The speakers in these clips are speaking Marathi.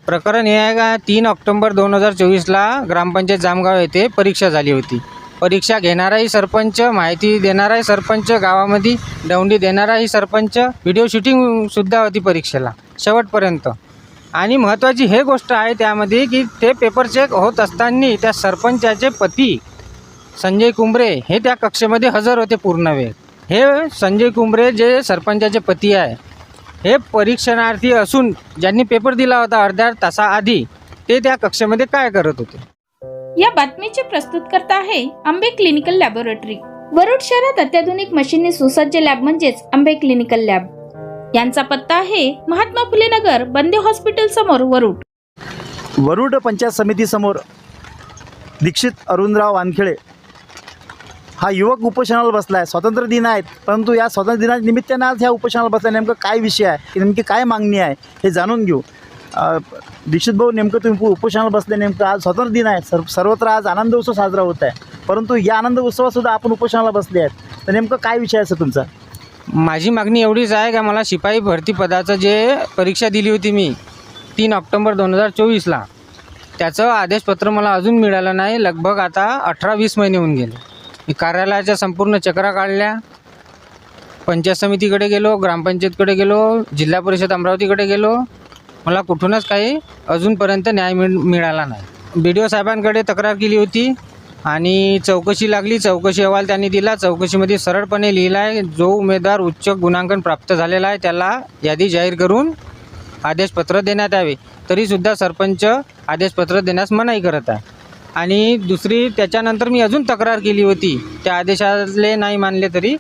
प्रकरण हे आहे का 3 ऑक्टोबर 2024ला ग्रामपंचायत जामगाव येथे परीक्षा झाली होती. परीक्षा घेणाराही सरपंच, माहिती देणाराही सरपंच, गावामध्ये दौंडी देणाराही सरपंच, व्हिडिओ शूटिंगसुद्धा होती परीक्षेला शेवटपर्यंत. आणि महत्त्वाची हे गोष्ट आहे त्यामध्ये की ते पेपर चेक होत असताना त्या सरपंचाचे पती संजय कुंबरे हे त्या कक्षेमध्ये हजर होते पूर्ण वेळ. हे संजय कुंबरे जे सरपंचाचे पती आहे हे परीक्षणार्थी असून ज्यांनी पेपर दिला होता अर्ध्या तासाआधी ते त्या कक्षेमध्ये काय करत होते. या बातमीचे प्रस्तुतकर्ता आहे आंबे क्लिनिकल लॅबोरेटरी. वरुड शहरात अत्याधुनिक मशीनने सुसज्ज लॅब म्हणजेच आंबे क्लिनिकल लॅब. यांचा पत्ता आहे महात्मा फुले नगर, बंदे हॉस्पिटल समोर, वरुड. वरुड पंचायत समिती समोर दीक्षित अरुणराव वानखेडे हा युवक उपोषणाला बसला आहे. स्वातंत्र्य दिन आहेत, परंतु या स्वातंत्र्य दिना निमित्तानं आज ह्या उपोषणाला बसला. नेमकं काय विषय आहे, की नेमकी काय मागणी आहे हे जाणून घेऊ. दीक्षित भाऊ, नेमकं तुम्ही उपोषणाला बसले, नेमकं आज स्वातंत्र्य दिन आहे, सर्वत्र आज आनंद उत्सव साजरा होत आहे, परंतु या आनंद उत्सवातसुद्धा आपण उपोषणाला बसले आहेत. तर नेमकं काय विषय आहे तुमचा? माझी मागणी एवढीच आहे का मला शिपाई भरती पदाचं जे परीक्षा दिली होती मी 3 ऑक्टोबर 2024ला त्याचं आदेशपत्र मला अजून मिळालं नाही. लगभग आता 18-20 महिने होऊन गेले. मी कार्यालयाच्या संपूर्ण चक्रा काढल्या, पंचायत समितीकडे गेलो, ग्रामपंचायतकडे गेलो, जिल्हा परिषद अमरावतीकडे गेलो, मला कुठूनच काही अजूनपर्यंत न्याय मिळाला नाही. BDO साहेबांकडे तक्रार केली होती आणि चौकशी लागली. चौकशी अहवाल त्यांनी दिला. चौकशीमध्ये सरळपणे लिहिलं आहे जो उमेदवार उच्च गुणांकन प्राप्त झालेला आहे त्याला यादी जाहीर करून आदेशपत्र देण्यात यावे. तरीसुद्धा सरपंच आदेशपत्र देण्यास मनाई करत आहे. आणि दुसरी त्याच्यानंतर मी अजून तक्रार केली होती, त्या आदेशाले नाही मानले तरी.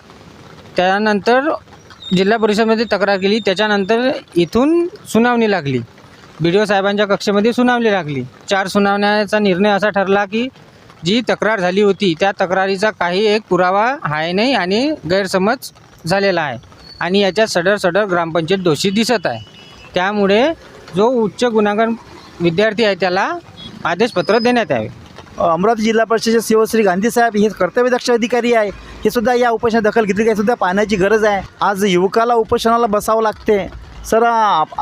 त्यानंतर जिल्हा परिषदेमध्ये तक्रार केली. त्याच्यानंतर इथून सुनावणी लागली, BDO साहेबांच्या कक्षेमध्ये सुनावणी लागली. 4 सुनावण्याचा निर्णय असा ठरला की जी तक्रार झाली होती त्या तक्रारीचा काही एक पुरावा आहे नाही आणि गैरसमज झालेला आहे आणि याच्यात सदर ग्रामपंचायत दोषी दिसत आहे. त्यामुळे जो उच्च गुणांकन विद्यार्थी आहे त्याला आदेशपत्र देण्यात यावे. अमरावती जिल्हा परिषदेचे शिवश्री गांधी साहेब हे कर्तव्यदक्ष अधिकारी आहे, हे सुद्धा या उपोषणात दखल घेतली काय सुद्धा पाहण्याची गरज आहे. आज युवकाला उपोषणाला बसावं लागते. सर,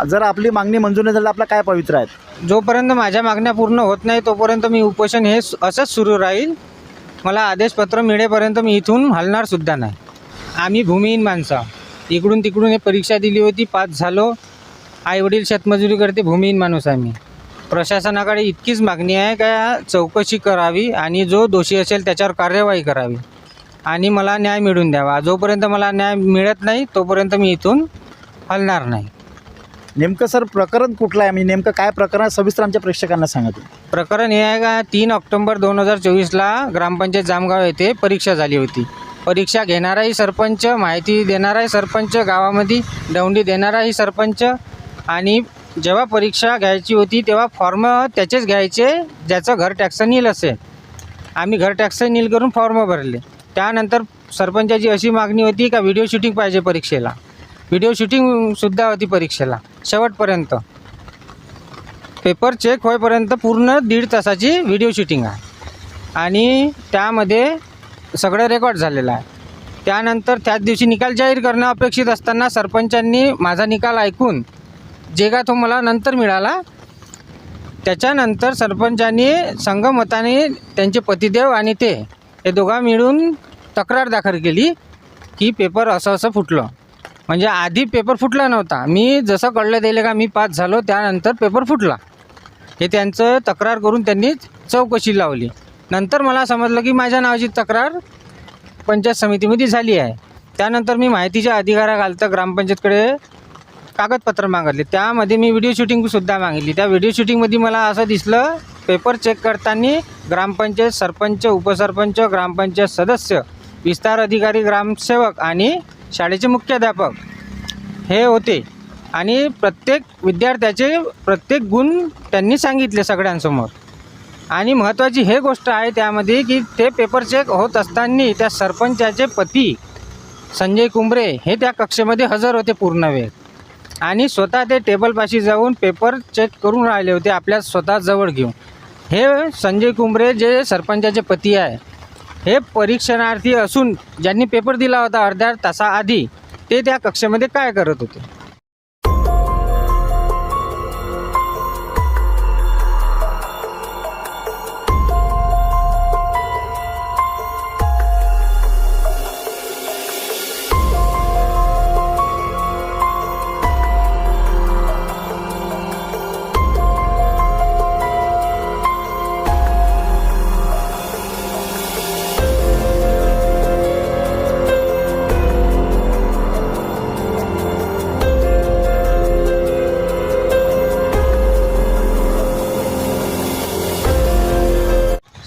जर आपली मागणी मंजूर नाही झाली आपला काय पवित्र आहे? जोपर्यंत माझ्या मागण्या पूर्ण होत नाही तोपर्यंत मी उपोषण हे असंच सुरू राहील. मला आदेशपत्र मिळेपर्यंत मी इथून हलणारसुद्धा नाही. आम्ही भूमिहीन माणसं, इकडून तिकडून हे परीक्षा दिली होती, पास झालो. आईवडील शेतमजुरी करते, भूमिहीन माणूस आहे मी. प्रशासनाकडे इतकीच मागणी आहे का चौकशी करावी आणि जो दोषी असेल त्याच्यावर कार्यवाही करावी आणि मला न्याय मिळवून द्यावा. जोपर्यंत मला न्याय मिळत नाही तोपर्यंत मी इथून हलणार नाही. नेमकं सर प्रकरण कुठलं आहे, म्हणजे नेमकं काय प्रकरण सविस्तर आमच्या प्रेक्षकांना सांगा तुम्ही. प्रकरण हे आहे का 3 ऑक्टोबर 2024ला ग्रामपंचायत जामगाव येथे परीक्षा झाली होती. परीक्षा घेणाराही सरपंच, माहिती देणाराही सरपंच, गावामध्ये दौंडी देणाराही सरपंच. आणि जेव्हा परीक्षा घ्यायची होती तेव्हा फॉर्म त्याचेच घ्यायचे ज्याचं घर टॅक्स नील असेल. आम्ही घर टॅक्स नील करून फॉर्म भरले. त्यानंतर सरपंचाची अशी मागणी होती का व्हिडिओ शूटिंग पाहिजे परीक्षेला. व्हिडिओ शूटिंगसुद्धा होती परीक्षेला शेवटपर्यंत. पेपर चेक होईपर्यंत पूर्ण 1.5 तासाची व्हिडिओ शूटिंग आहे आणि त्यामध्ये सगळं रेकॉर्ड झालेलं आहे. त्यानंतर त्याच दिवशी निकाल जाहीर करणं अपेक्षित असताना सरपंचांनी माझा निकाल ऐकून जे का तो मला नंतर मिळाला, त्याच्यानंतर सरपंचांनी संगमताने त्यांचे पतिदेव आणि ते हे दोघा मिळून तक्रार दाखल केली की पेपर असं फुटलं. म्हणजे आधी पेपर फुटला नव्हता. मी जसं कळलं दिले का मी पास झालो त्यानंतर पेपर फुटला. हे त्यांचं तक्रार करून त्यांनी चौकशी लावली. नंतर मला समजलं की माझ्या नावाची तक्रार पंचायत समितीमध्ये झाली आहे. त्यानंतर मी माहितीच्या अधिकाराखालतं ग्रामपंचायतकडे कागदपत्र मागितले. त्यामध्ये मी व्हिडिओ शूटिंगसुद्धा मागितली. त्या व्हिडिओ शूटिंगमध्ये मला असं दिसलं पेपर चेक करताना ग्रामपंचायत सरपंच, उपसरपंच, ग्रामपंचायत सदस्य, विस्तार अधिकारी, ग्रामसेवक आणि शाळेचे मुख्याध्यापक हे होते आणि प्रत्येक विद्यार्थ्याचे प्रत्येक गुण त्यांनी सांगितले सगळ्यांसमोर. आणि महत्त्वाची हे गोष्ट आहे त्यामध्ये की ते पेपर चेक होत असताना त्या सरपंचाचे पती संजय कुंबरे हे त्या कक्षेमध्ये हजर होते पूर्ण वेळ आणि स्वतः ते टेबलपाशी जाऊन पेपर चेक करून राहिले होते आपल्या स्वतः जवळ घेऊन. हे संजय कुंबरे जे सरपंचाचे पती आहे हे परीक्षणार्थी असून ज्यांनी पेपर दिला होता अर्ध्या तासाआधी ते त्या कक्षेमध्ये काय करत होते.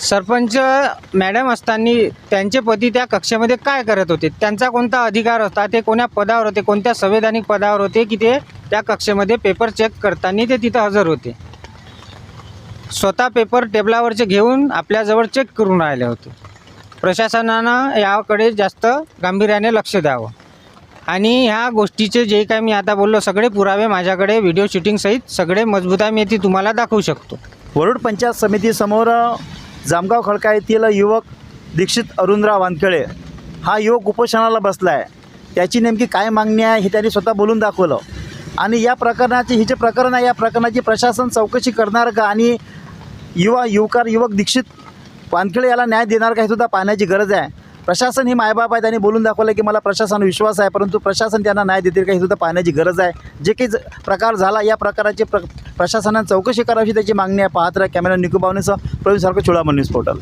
सरपंच मॅडम असताना त्यांचे पती त्या कक्षेमध्ये काय करत होते, त्यांचा कोणता अधिकार होता, ते कोण्या पदावर होते, कोणत्या संवैधानिक पदावर होते की ते त्या कक्षेमध्ये पेपर चेक करताना ते तिथं हजर होते. स्वतः पेपर टेबलावरचे घेऊन आपल्याजवळ चेक करून राहिले होते. प्रशासनानं याकडे जास्त गांभीर्याने लक्ष द्यावं. आणि ह्या गोष्टीचे जे काही मी आता बोललो सगळे पुरावे माझ्याकडे व्हिडिओ शूटिंगसहित सगळे मजबूत आहे, मी ती तुम्हाला दाखवू शकतो. वरुड पंचायत समितीसमोर जामगाव खडका येथील युवक दीक्षित अरुणराव वानखेडे हा युवक उपोषणाला बसला आहे. त्याची नेमकी काय मागणी आहे हे त्यांनी स्वतः बोलून दाखवलं. आणि या प्रकरणाची ही जे प्रकरण आहे या प्रकरणाची प्रशासन चौकशी करणार का आणि युवक दीक्षित वानखेडे याला न्याय देणार का हे सुद्धा पाहण्याची गरज आहे. प्रशासन ही मायबाप आहे, त्यांनी बोलून दाखवलं की मला प्रशासनावर विश्वास आहे, परंतु प्रशासन त्यांना न्याय देतील का हे सुद्धा पाहण्याची गरज आहे. जे काही प्रकार झाला या प्रकाराची प्रशासनाने चौकशी करावी त्याची मागणी आहे. पाहत राहा कॅमेरा निकू बावनेसह प्रवीण सारखं चुडामणी न्यूज पोर्टल.